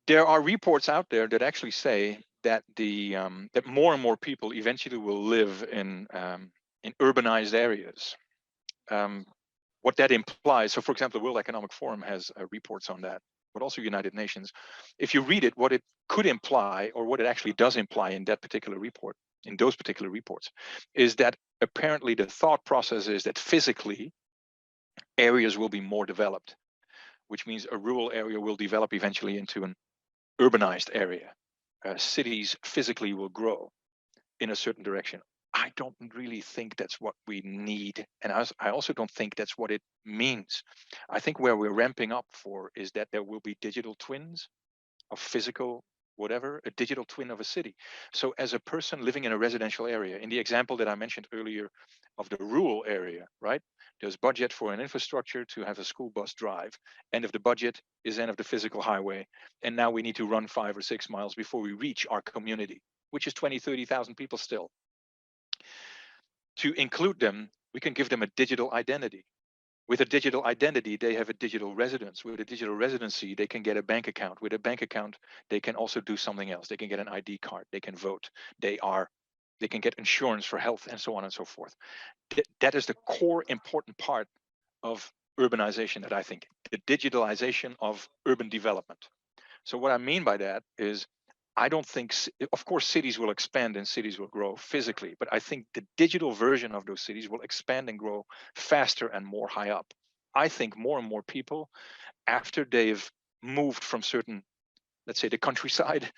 There are reports out there that actually say that that more and more people eventually will live in urbanized areas. What that implies, so for example, the World Economic Forum has reports on that, but also United Nations. If you read it, what it could imply, or what it actually does imply in that particular report, in those particular reports, is that apparently the thought process is that physically areas will be more developed, which means a rural area will develop eventually into an urbanized area. Cities physically will grow in a certain direction. I don't really think that's what we need. And I also don't think that's what it means. I think where we're ramping up for is that there will be digital twins of physical whatever, a digital twin of a city. So as a person living in a residential area, in the example that I mentioned earlier of the rural area, right? There's budget for an infrastructure to have a school bus drive. End of the budget is end of the physical highway. And now we need to run 5 or 6 miles before we reach our community, which is 20, 30,000 people still. To include them, we can give them a digital identity. With a digital identity, they have a digital residence. With a digital residency, they can get a bank account. With a bank account, they can also do something else. They can get an ID card. They can vote. They can get insurance for health and so on and so forth. That is the core important part of urbanization that I think, the digitalization of urban development. So what I mean by that is I don't think, of course, cities will expand and cities will grow physically, but I think the digital version of those cities will expand and grow faster and more high up. I think more and more people, after they've moved from certain, let's say the countryside,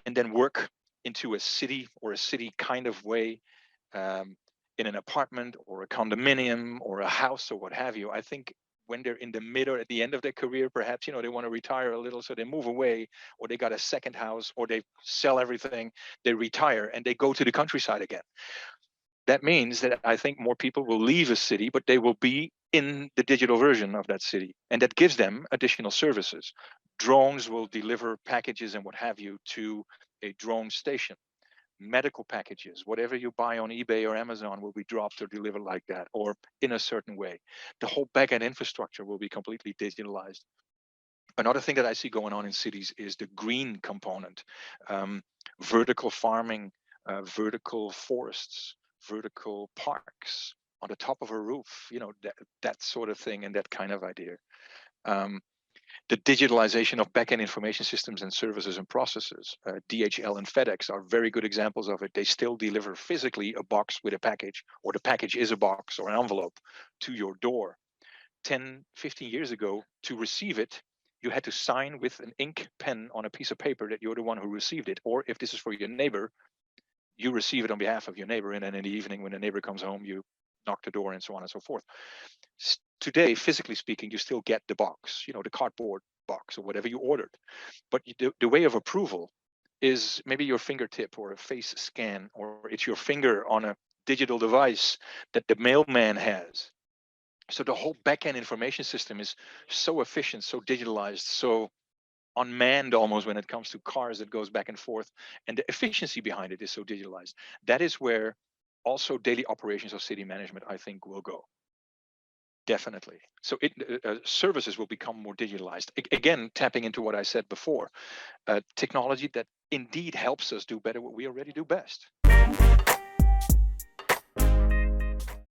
and then work into a city or a city kind of way, in an apartment or a condominium or a house or what have you, I think when they're in the mid or at the end of their career, perhaps, they want to retire a little, so they move away, or they got a second house, or they sell everything, they retire, and they go to the countryside again. That means that I think more people will leave a city, but they will be in the digital version of that city, and that gives them additional services. Drones will deliver packages and what have you to a drone station. Medical packages, whatever you buy on eBay or Amazon will be dropped or delivered like that, or in a certain way. The whole backend infrastructure will be completely digitalized. Another thing that I see going on in cities is the green component, vertical farming, vertical forests, vertical parks on the top of a roof, that sort of thing, and that kind of idea. The digitalization of backend information systems and services and processes. DHL and FedEx are very good examples of it. They still deliver physically a box with a package, or the package is a box or an envelope to your door. 10, 15 years ago, to receive it, you had to sign with an ink pen on a piece of paper that you're the one who received it. Or if this is for your neighbor, you receive it on behalf of your neighbor. And then in the evening, when the neighbor comes home, you knock the door and so on and so forth. Today, physically speaking, you still get the box, the cardboard box or whatever you ordered. But the way of approval is maybe your fingertip or a face scan, or it's your finger on a digital device that the mailman has. So the whole backend information system is so efficient, so digitalized, so unmanned almost when it comes to cars that goes back and forth. And the efficiency behind it is so digitalized. That is where also daily operations of city management, I think, will go. Definitely. So services will become more digitalized. Again, tapping into what I said before, technology that indeed helps us do better what we already do best.